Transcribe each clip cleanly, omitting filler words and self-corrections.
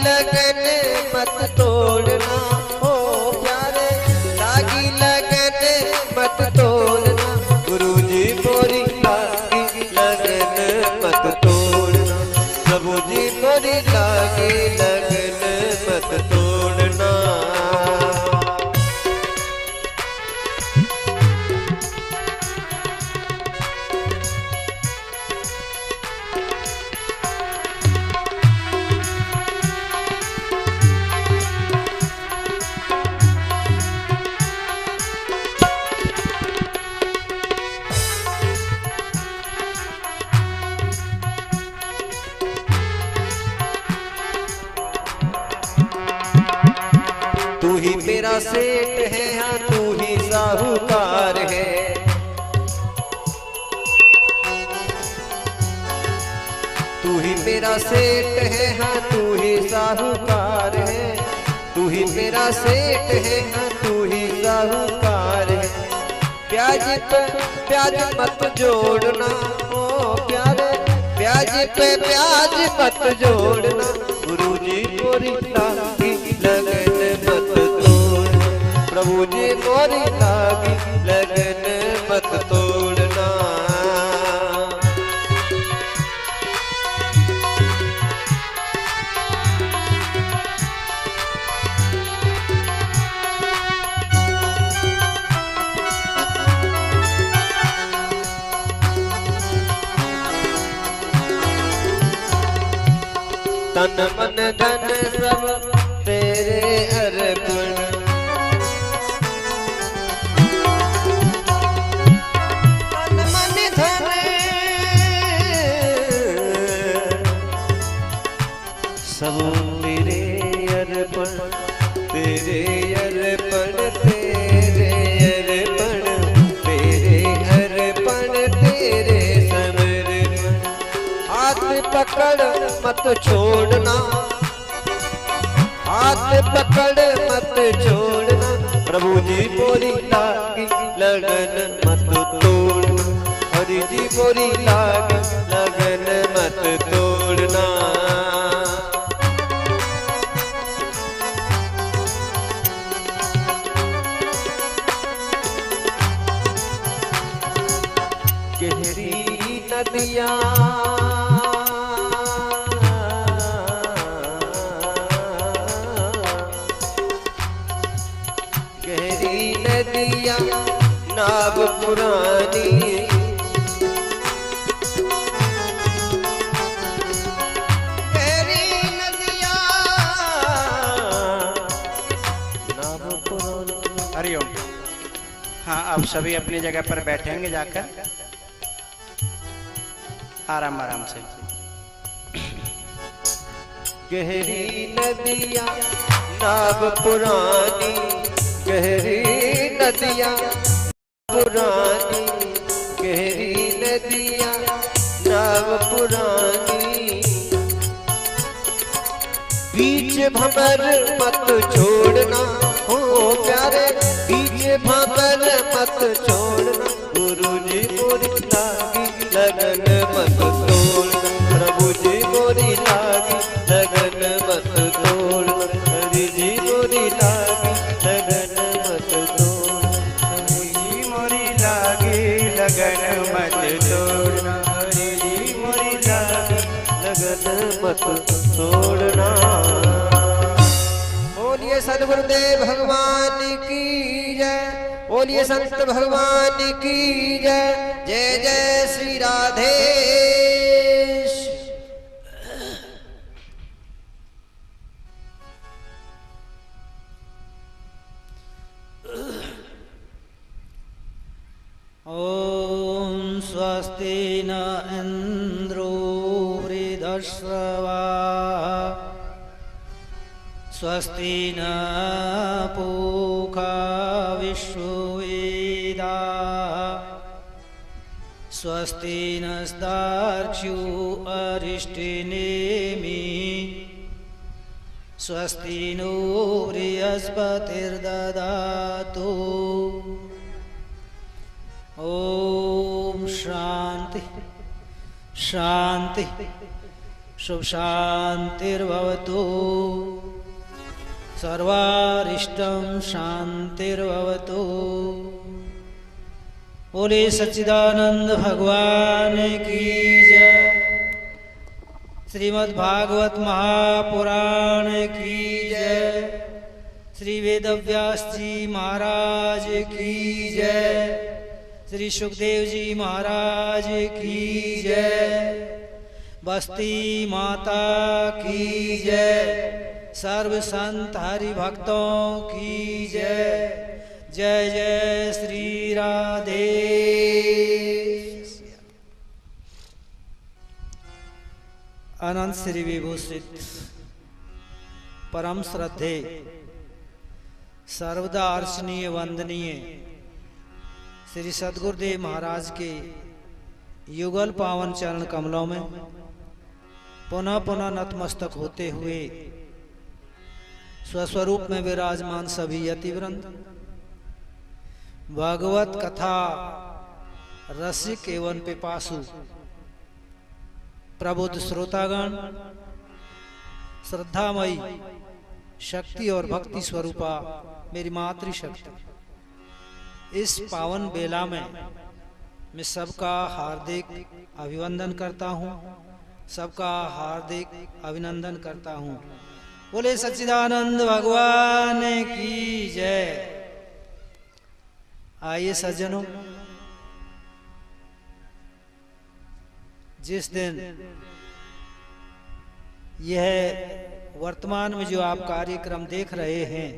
लगन मत तोड़ना, हो प्यारे लागी लगन मत तोड़ना, गुरुजी मोरी लागी लगन मत तोड़ना, प्रभुजी मोरी लागी लगन मत तोड़ना। तू ही मेरा सेठ है, हाँ तू ही साहूकार है, तू ही मेरा सेठ है, हाँ तू ही साहूकार है, तू ही मेरा सेठ है, हाँ तू ही साहूकार है। प्याज पे प्याज मत जोड़ना, ओ प्यारे प्याज पे प्याज मत जोड़ना, गुरुजी मोरी लागी लगन मत तोड़ना, प्रभुजी मोरी लागी लगन मत तोड़ना। तन मन धन सब तेरे अर्पण, तन मन धन सब तेरे अर्पण, तेरे अर्पण, तेरे अर्पण, तेरे अर्पण, तेरे समर्पण। हाथ पकड़ मत छोड़ना, हाथ पकड़ मत छोड़ना, प्रभुजी मोरी लागी लगन मत तोड़ना, हरि जी मोरी लागी लगन मत तोड़ना। गहरी नदियाँ नाव पुरानी, गहरी नदियाँ नाव पुरानी। हरिओम। हाँ, अब सभी अपनी जगह पर बैठेंगे जाकर आराम आराम से। गहरी नदियाँ नाव पुरानी, गहरी नदियाँ पुरानी, गहरी नदियाँ नाव पुरानी, बीच भंवर मत छोड़ना, हो प्यारे बीच भंवर मत छोड़ना, गुरुजी मोरी लागी लगन मत तोड़ना, प्रभुजी मोरी लागी लगन मत तोड़ना, हरि जी मोरी लागी लगन मत तोड़ना, लगन मत तोड़ना, हरि जी मोरी लागी लगन मत तोड़ना। बोलिए सद्गुरुदेव भगवान की जय, बोलिए संत भगवान की जय, जय जय श्री राधे। ओम स्वस्ति न इंद्रो वृद्धश्रवा, स्वस्ति न पूषा विश्ववेदा, स्वस्ति नस्तार्क्ष्यो अरिष्टिनेमि, स्वस्ति नो बृहस्पतिर्दधातु। ओम शांति शांति शुभ शांतिर्भवतु सर्वारिष्टं शांतिर्भवतु। बोले सच्चिदानंद भगवान की जय। श्रीमद् भागवत महापुराण की जय। श्री वेदव्यास जी महाराज की जय। श्री सुखदेव जी महाराज की जय। बस्ती माता की जय। सर्व संत हरि भक्तों की जय। जय जय श्री राधे। अनंत श्री विभूषित परम श्रद्धे सर्वदा अर्चनीय वंदनीय श्री सद्गुरुदेव महाराज के युगल पावन चरण कमलों में पुनः पुनः नतमस्तक होते हुए स्वस्वरूप में विराजमान सभी यतिवृंद, भागवत कथा रसिक एवं पिपासु, प्रबुद्ध श्रोतागण, श्रद्धामयी शक्ति और भक्ति स्वरूपा मेरी मातृशक्ति, इस पावन बेला में मैं सबका हार्दिक अभिवंदन करता हूँ, सबका हार्दिक अभिनंदन करता हूँ। बोले सच्चिदानंद भगवान की जय। आइए सज्जनों, जिस दिन यह वर्तमान में जो आप कार्यक्रम देख रहे हैं,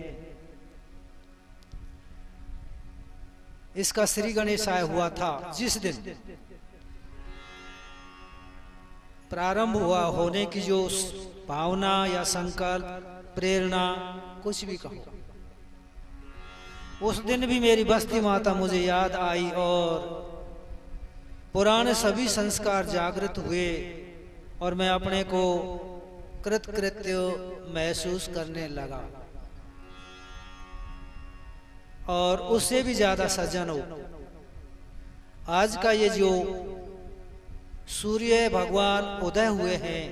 इसका श्री गणेशाय हुआ था, जिस दिन प्रारंभ हुआ होने की जो भावना या संकल्प प्रेरणा कुछ भी कहो, उस दिन भी मेरी बस्ती माता मुझे याद आई और पुराने सभी संस्कार जागृत हुए और मैं अपने को कृतकृत्य महसूस करने लगा। और उससे भी ज्यादा सज्जनों, आज का ये जो सूर्य भगवान उदय हुए हैं,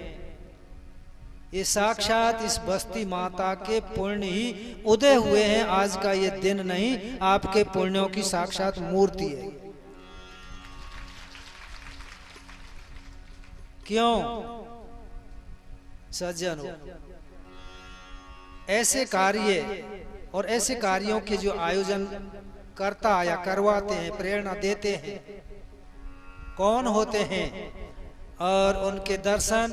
ये साक्षात इस बस्ती माता के पुण्य ही उदय हुए हैं। आज का ये दिन नहीं, आपके पुण्यों की साक्षात मूर्ति है। क्यों सज्जनों, ऐसे कार्य और ऐसे कार्यों के जो आयोजन करता या करवाते हैं, प्रेरणा देते हैं, कौन होते हैं और उनके दर्शन,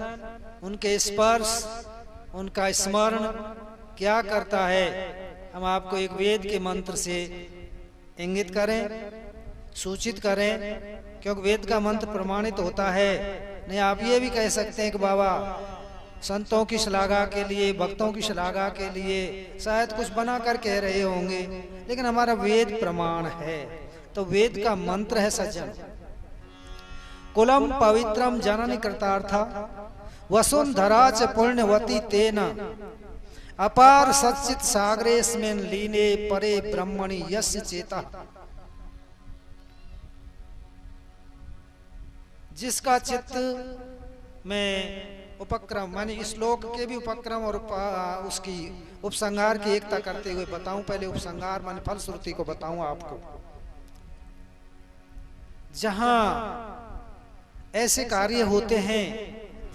उनके स्पर्श, उनका स्मरण क्या करता है, हम आपको एक वेद के मंत्र से इंगित करें, सूचित करें, क्योंकि वेद का मंत्र प्रमाणित होता है। नहीं, आप ये भी कह सकते हैं कि बाबा संतों की श्लाघा के लिए, भक्तों की श्लाघा के लिए शायद कुछ बना कर कह रहे होंगे, लेकिन हमारा वेद प्रमाण है। तो वेद का मंत्र है सज्जन, कुलम पवित्रम जननी कृतार्था वसुंधरा च पुण्यवती तेन अपार सच्चित सागरेस्मिन् लीने परे ब्रह्मणि यस्य चेता। जिसका चित्त में उपक्रम, माने श्लोक के भी उपक्रम और उसकी उपसंहार की एकता करते हुए बताऊं। पहले उपसंहार माने फलश्रुति को बताऊं आपको। जहां ऐसे कार्य होते हैं,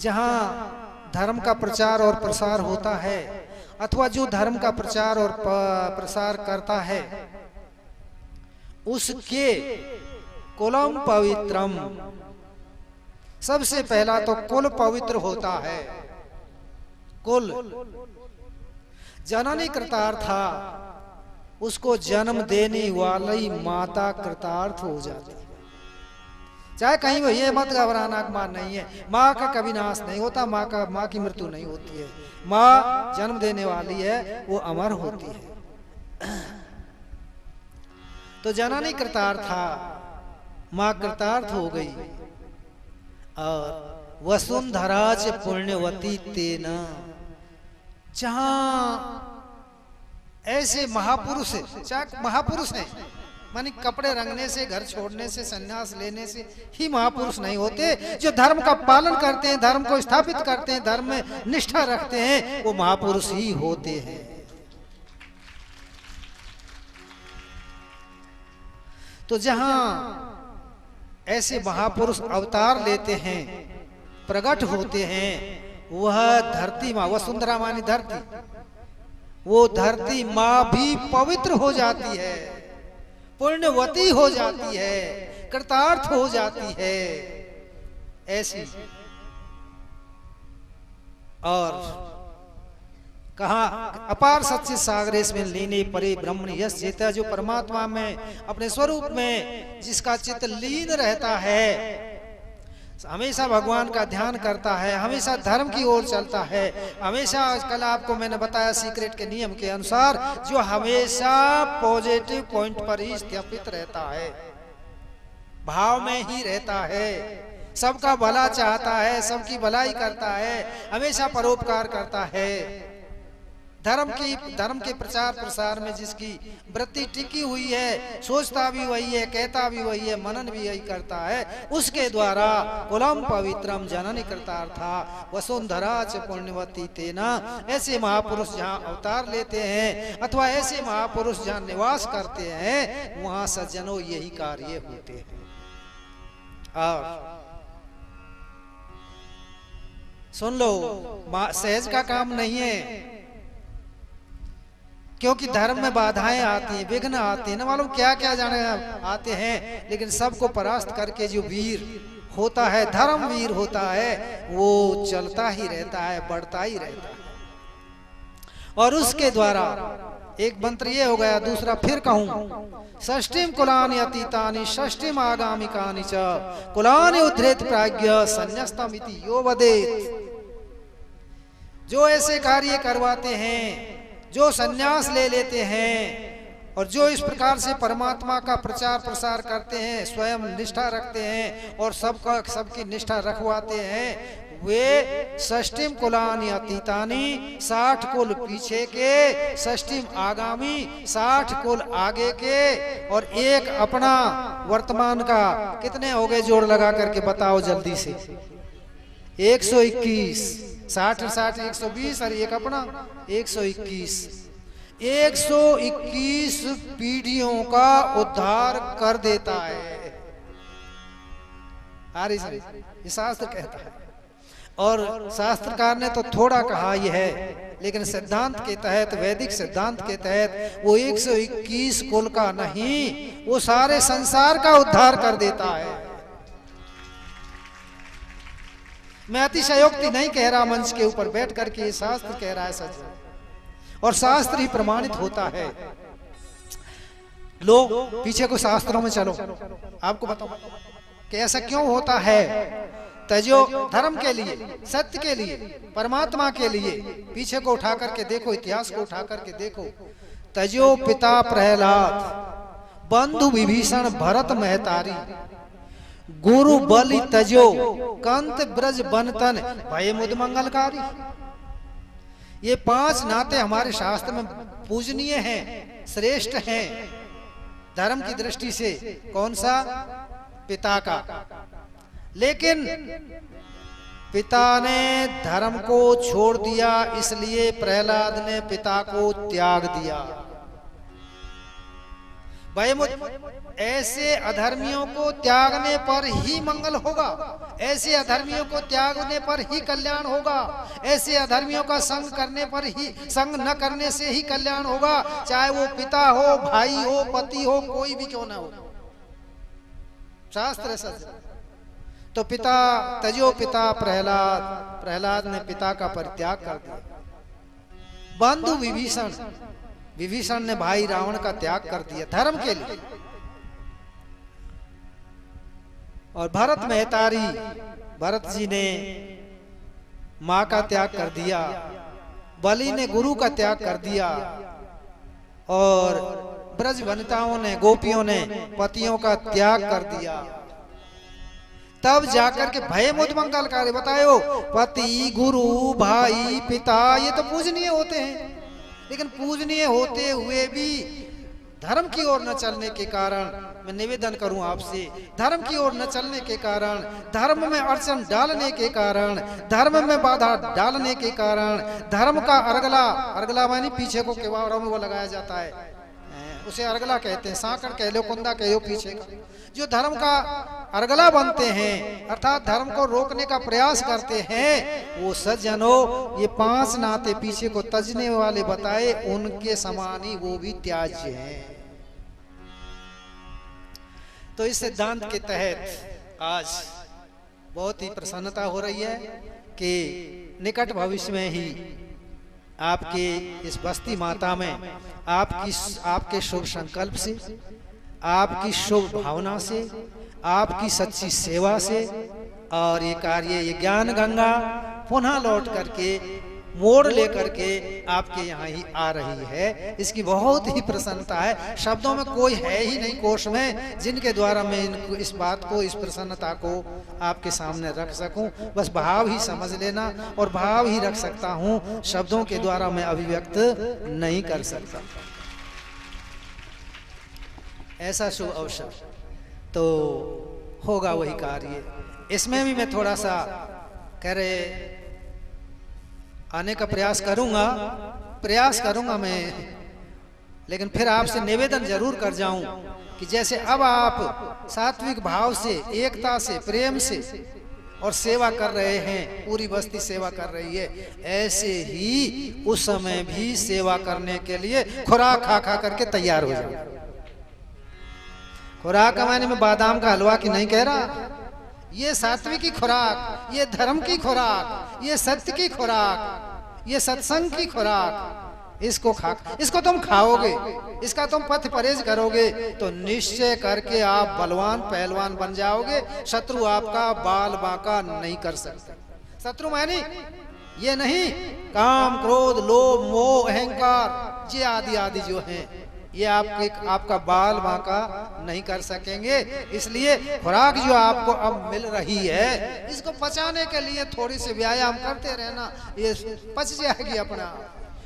जहां धर्म का प्रचार और प्रसार होता है, अथवा जो धर्म का प्रचार और प्रसार करता है, उसके कुलम पवित्रम, सबसे पहला तो कुल पवित्र होता है। कुल जननी कृतार्था, उसको जन्म देने वाली माता कृतार्थ हो जाती है। चाहे कहीं वो ये मत घबराना, मां नहीं है, माँ का कभी नाश नहीं होता, माँ की मृत्यु नहीं होती है। माँ जन्म देने वाली है, वो अमर होती है। तो जननी कृतार्था, माँ कृतार्थ हो गई। और वसुंधरा च पुण्यवती तेना, जहां ऐसे महापुरुष, चाहे महापुरुष हैं, मानी कपड़े रंगने से, घर छोड़ने से, संन्यास लेने से ही महापुरुष नहीं होते। जो धर्म का पालन करते हैं, धर्म को स्थापित करते हैं, धर्म में निष्ठा रखते हैं, वो महापुरुष ही होते हैं। तो जहां ऐसे महापुरुष अवतार लेते हैं, प्रकट होते हैं, वह धरती माँ, वसुंधरा मानी धरती, वो धरती माँ भी पवित्र हो जाती है, पुण्यवती हो जाती है, कृतार्थ हो जाती है। ऐसी और कहा अपार सच्चे सागर में लीने परे ब्रह्मण यश जेता, जो परमात्मा में अपने स्वरूप में जिसका चित्त लीन रहता है, हमेशा भगवान का ध्यान करता है, हमेशा धर्म की ओर चलता है, हमेशा, कल आपको मैंने बताया सीक्रेट के नियम के अनुसार, जो हमेशा पॉजिटिव पॉइंट पर ही स्थापित रहता है, भाव में ही रहता है, सबका भला चाहता है, सबकी भलाई करता है, हमेशा परोपकार करता है, धर्म के प्रचार प्रसार में जिसकी वृत्ति टिकी हुई है, सोचता भी वही है, कहता भी वही है, मनन भी यही करता है, उसके द्वारा कुलम पवित्रम जननी कृतार्था वसुंधरा च पुण्यवती तेना। ऐसे महापुरुष जहाँ अवतार लेते हैं अथवा ऐसे महापुरुष जहाँ निवास करते हैं, वहां सज्जनों यही कार्य होते हैं। और सुन लो, सहज का काम नहीं है, क्योंकि धर्म में बाधाएं आती हैं, विघ्न आते हैं, न मालूम क्या क्या जाने आते हैं, लेकिन सबको परास्त करके जो वीर होता है, धर्म वीर होता है, वो चलता ही रहता है, बढ़ता ही रहता है। और उसके द्वारा एक मंत्र ये हो गया, दूसरा फिर कहूं, षष्टिम कुलानि अतीतानि षष्टिम आगामिकानि च कुलानि उद्धृत प्राज्ञ संन्यस्तम इति यो वदेत। जो ऐसे कार्य करवाते हैं, जो सन्यास ले लेते हैं और जो इस प्रकार से परमात्मा का प्रचार प्रसार करते हैं, स्वयं निष्ठा रखते हैं और सबकी निष्ठा रखवाते हैं, वे षष्टिम कुलानि अतीतानि 60 कुल पीछे के, षष्टिम आगामी 60 कुल आगे के, और एक अपना वर्तमान का। कितने हो गए जोड़ लगा करके बताओ जल्दी से? 121, 60 60 120 और एक अपना 121। 121 पीढ़ियों का उद्धार कर देता है। ये शास्त्र कहता है, और शास्त्रकार ने तो थोड़ा कहा यह है, लेकिन सिद्धांत के तहत, वैदिक सिद्धांत के तहत, वो 121 कुल का नहीं, वो सारे संसार का उद्धार कर देता है। मैं अतिशयोक्ति नहीं कह रहा, मंच के ऊपर बैठ करके ये शास्त्र कह रहा है सच, और शास्त्र ही प्रमाणित होता है। लोग पीछे को शास्त्रों में चलो, आपको बताओ कि ऐसा क्यों होता है। तजो धर्म के लिए, सत्य के लिए, परमात्मा के लिए पीछे को उठा करके देखो, इतिहास को उठा करके देखो। तजो पिता प्रहलाद, बंधु विभीषण भरत महतारी, गुरु बलि तजो कंत ब्रज बनतन भय मुद मंगलकारी। ये 5 नाते हमारे शास्त्र में पूजनीय हैं, श्रेष्ठ हैं धर्म की दृष्टि से। कौन सा? पिता का। लेकिन पिता ने धर्म को छोड़ दिया, इसलिए प्रहलाद ने पिता को त्याग दिया। ऐसे अधर्मियों को त्यागने पर ही मंगल होगा, ऐसे अधर्मियों को त्यागने पर ही कल्याण होगा, ऐसे अधर्मियों का संग करने पर ही, संग न करने से ही कल्याण होगा, चाहे वो पिता हो, भाई हो, पति हो, कोई भी क्यों ना हो। शास्त्र सच। तो पिता तजो पिता प्रहलाद, प्रहलाद ने पिता का परित्याग कर दिया। बंधु विभीषण, विभीषण ने भाई रावण का त्याग कर दिया धर्म के लिए। और भरत महतारी, भरत जी ने मां का त्याग कर दिया, बलि ने गुरु का त्याग कर दिया, और ब्रज वनिताओं ने, गोपियों ने पतियों का त्याग कर दिया। तब जाकर के भय मुद मंगलकारी। बताओ, पति, गुरु, भाई, पिता, ये तो पूजनीय होते हैं, लेकिन पूजनीय होते हुए भी धर्म की ओर न चलने के कारण मैं निवेदन करूं आपसे, धर्म की ओर न चलने के कारण, धर्म में अड़चन डालने के कारण, धर्म में बाधा डालने के कारण, धर्म का अर्गला मानी पीछे को केवाड़ों में वो लगाया जाता है, उसे अर्गला कहते हैं, सांकड़ कह लो, कुंदा कह लो, पीछे का जो धर्म का अर्गला बनते हैं अर्थात धर्म को रोकने का प्रयास करते हैं, वो सज्जनों ये 5 नाते पीछे को तजने वाले बताए, उनके समान ही वो भी त्याज्य हैं। तो इस सिद्धांत के तहत आज बहुत ही प्रसन्नता हो रही है कि निकट भविष्य में ही आपके इस बस्ती माता में आपके शुभ संकल्प से, आपकी शुभ भावना से, आपकी सच्ची सेवा से और ये कार्य, ये ज्ञान गंगा पुनः लौट करके मोड़ लेकर के आपके यहाँ ही आ रही है, इसकी बहुत ही प्रसन्नता है। शब्दों में कोई है ही नहीं कोश में जिनके द्वारा मैं इनको इस बात को, इस प्रसन्नता को आपके सामने रख सकूं। बस भाव ही समझ लेना और भाव ही रख सकता हूं, शब्दों के द्वारा मैं अभिव्यक्त नहीं कर सकता। ऐसा शुभ अवसर तो होगा वही कार्य। इसमें भी मैं थोड़ा सा कह रहे आने का प्रयास करूंगा मैं, लेकिन फिर आपसे निवेदन जरूर कर जाऊं कि जैसे अब आप सात्विक भाव से, एकता से, प्रेम से और सेवा कर रहे हैं, पूरी बस्ती सेवा कर रही है, ऐसे ही उस समय भी सेवा करने के लिए खुराक खा करके तैयार हो जाओ। खुराक का माने में बादाम का हलवा की नहीं कह रहा, ये सात्विक की खुराक, ये धर्म की खुराक, ये सत्य की खुराक, ये सत्संग की खुराक, इसको तुम खाओगे, इसका तुम पथ परहेज करोगे तो निश्चय करके आप बलवान पहलवान बन जाओगे। शत्रु आपका बाल बांका नहीं कर सकता। शत्रु मानी ये नहीं काम, क्रोध, लोभ, मोह, अहंकार, ये आदि आदि जो हैं, ये आपका बाल बांका नहीं कर सकेंगे। इसलिए खुराक जो आपको अब मिल रही है, इसको पचाने के लिए थोड़ी सी व्यायाम करते रहना, ये पच जाएगी अपना।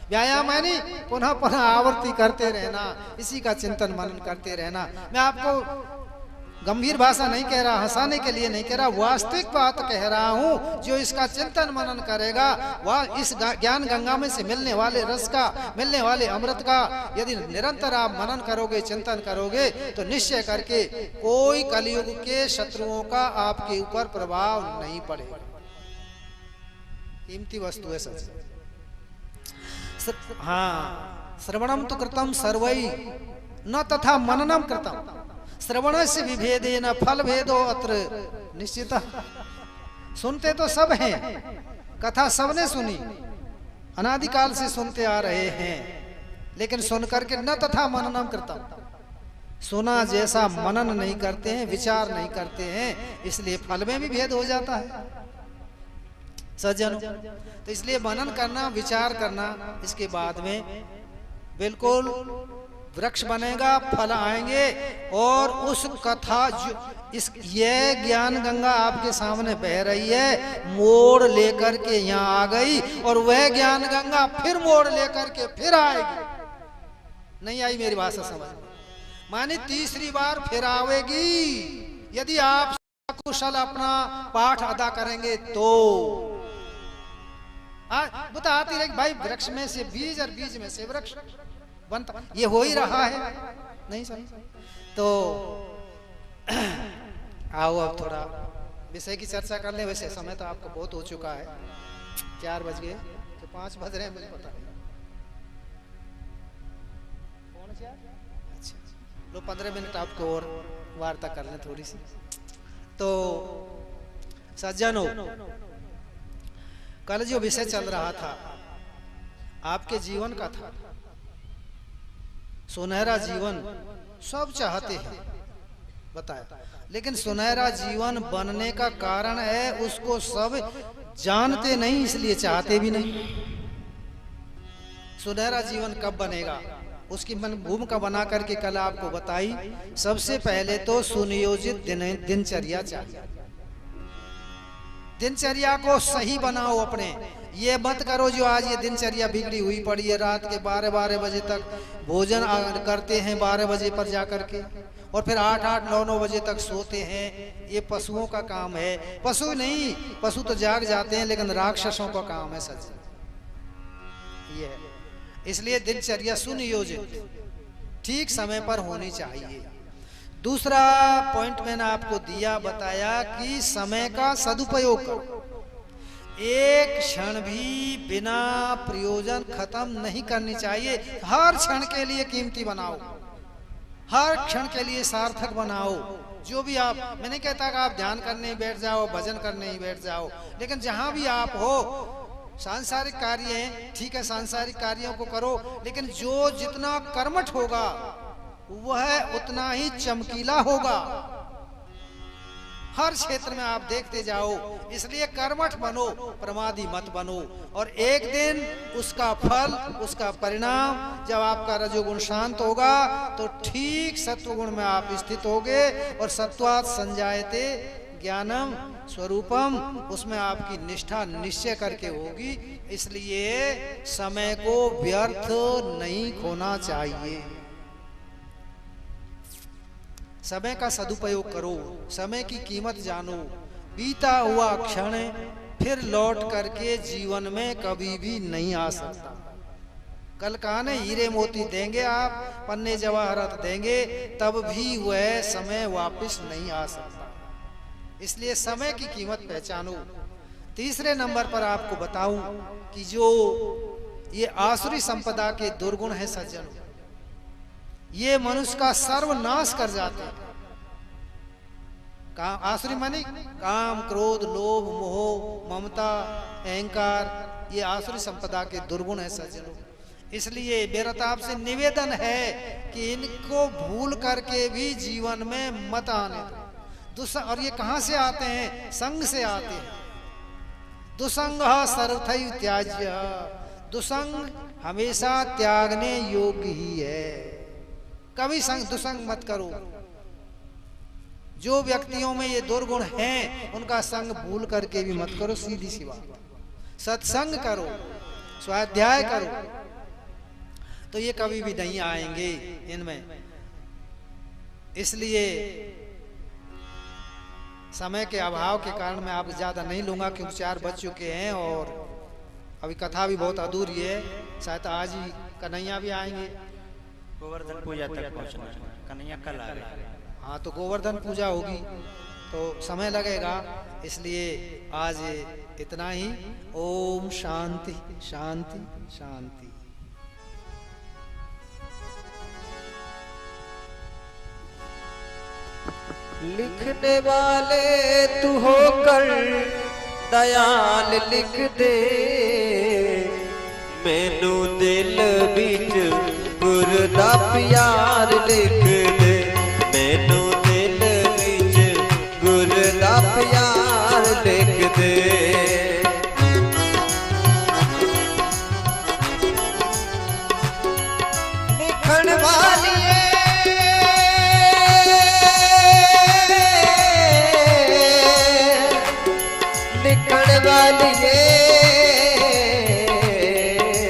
व्यायाम है नहीं, पुनः पुनः आवर्ती करते रहना, इसी का चिंतन मनन करते रहना। मैं आपको गंभीर भाषा नहीं कह रहा, हंसाने के लिए नहीं कह रहा, वास्तविक बात कह रहा हूं। जो इसका चिंतन मनन करेगा वह इस ज्ञान गंगा में से मिलने वाले रस का, मिलने वाले अमृत का यदि निरंतर आप मनन करोगे, चिंतन करोगे तो निश्चय करके कोई कलयुग के शत्रुओं का आपके ऊपर प्रभाव नहीं पड़ेगा। कीमती वस्तु है सच। हाँ, श्रवणम तो कृतम सर्वै न तथा मननम कृतम, श्रवण से विभेदेन फल भेदो अत्र निश्चित। सुनते तो सब हैं, कथा सबने सुनी, अनादिकाल से सुनते आ रहे हैं, लेकिन सुन करके न तथा मननम कृतम, सुना जैसा मनन नहीं करते हैं, विचार नहीं करते हैं, इसलिए फल में भी भेद हो जाता है सज्जनों। तो इसलिए मनन करना, विचार करना, इसके बाद में बिल्कुल वृक्ष बनेगा, फल आएंगे। और उस कथा जो ये ज्ञान गंगा आपके सामने बह रही है, मोड़ लेकर के यहाँ आ गई, और वह ज्ञान गंगा फिर मोड़ लेकर के फिर आएगी। नहीं आई मेरी भाषा समझ, मानी तीसरी बार फिर आवेगी यदि आप कुशल अपना पाठ अदा करेंगे तो। बता आती रही भाई, वृक्ष में से बीज और बीज में से वृक्ष बनता, ये हो ही रहा है। नहीं सर, तो आओ अब थोड़ा विषय की चर्चा कर ले। वैसे समय तो आपको बहुत हो चुका है, 4 बज गए तो 5 बज रहे हैं, मुझे पता नहीं। अच्छा, लो 15 मिनट आपको और वार्ता कर लें थोड़ी सी। तो सज्जनों, कल जो विषय चल रहा था आपके जीवन का था, सुनहरा जीवन सब चाहते हैं, बताया, लेकिन सुनहरा जीवन बनने का कारण है उसको सब जानते नहीं, इसलिए चाहते भी नहीं। सुनहरा जीवन कब बनेगा उसकी मन भूमिका बना करके कल आपको बताई। सबसे पहले तो सुनियोजित दिनचर्या चाहिए। दिनचर्या को सही बनाओ अपने। ये मत करो जो आज ये दिनचर्या बिगड़ी हुई पड़ी है, रात के 12-12 बजे तक भोजन करते हैं 12 बजे पर जा करके, और फिर 8-8, 9-9 बजे तक सोते हैं। ये पशुओं का काम है। पशु नहीं, पशु तो जाग जाते हैं, लेकिन राक्षसों का काम है सच ये है। इसलिए दिनचर्या सुनियोजित ठीक समय पर होनी चाहिए। दूसरा पॉइंट मैंने आपको दिया, बताया कि समय का सदुपयोग करो। एक क्षण भी बिना प्रयोजन खत्म नहीं करनी चाहिए। हर क्षण के लिए कीमती बनाओ, हर क्षण के लिए सार्थक बनाओ। जो भी आप, मैं नहीं कहता कि आप ध्यान करने ही बैठ जाओ, भजन करने ही बैठ जाओ, लेकिन जहां भी आप हो, सांसारिक कार्य हैं, ठीक है, सांसारिक कार्यों को करो, लेकिन जो जितना कर्मठ होगा वह उतना ही चमकीला होगा। हर क्षेत्र में आप देखते जाओ। इसलिए कर्मठ बनो, प्रमादी मत बनो। और एक दिन उसका फल, उसका परिणाम, जब आपका रजोगुण शांत होगा तो ठीक सत्वगुण में आप स्थित होगे। और सत्वात् संजायते ज्ञानम स्वरूपम, उसमें आपकी निष्ठा निश्चय करके होगी। इसलिए समय को व्यर्थ नहीं खोना चाहिए। समय का सदुपयोग करो, समय की कीमत जानो। बीता हुआ क्षण फिर लौट करके जीवन में कभी भी नहीं आ सकता। कल कहाने हीरे मोती देंगे आप, पन्ने जवाहरात देंगे, तब भी वह समय वापस नहीं आ सकता। इसलिए समय की कीमत पहचानो। तीसरे नंबर पर आपको बताऊं कि जो ये आसुरी संपदा के दुर्गुण है सज्जन, ये मनुष्य का सर्वनाश कर जाते हैं। काम, आसुरी माने काम, क्रोध, लोभ, मोह, ममता, अहंकार, ये आसुरी संपदा के दुर्गुण है सज्जनों। इसलिए मेरा आपसे निवेदन है कि इनको भूल करके भी जीवन में मत आने दो। और ये कहां से आते हैं? संग से आते हैं। दुसंग सर्वथैव त्याज्य, दुसंग हमेशा त्यागने योग्य ही है। कभी दुसंग मत करो। जो व्यक्तियों में ये दुर्गुण हैं उनका संग भूल करके भी मत करो। सीधी सी बात, सत्संग करो, स्वाध्याय करो, तो ये कभी भी नहीं आएंगे इनमें। इसलिए समय के अभाव के कारण मैं आप ज्यादा नहीं लूंगा, क्योंकि 4 बज चुके हैं और अभी कथा भी बहुत अधूरी है। शायद आज ही कन्हैया भी आएंगे। गोवर्धन पूजा तक पहुंचना है, कन्हैया कल आ रहा है। हाँ, तो गोवर्धन पूजा होगी तो समय लगेगा। इसलिए आज इतना ही। ओम शांति शांति शांति। लिखने वाले तू होकर दयाल लिख दे, मैनू दिल बिच गुर दा प्यार लिख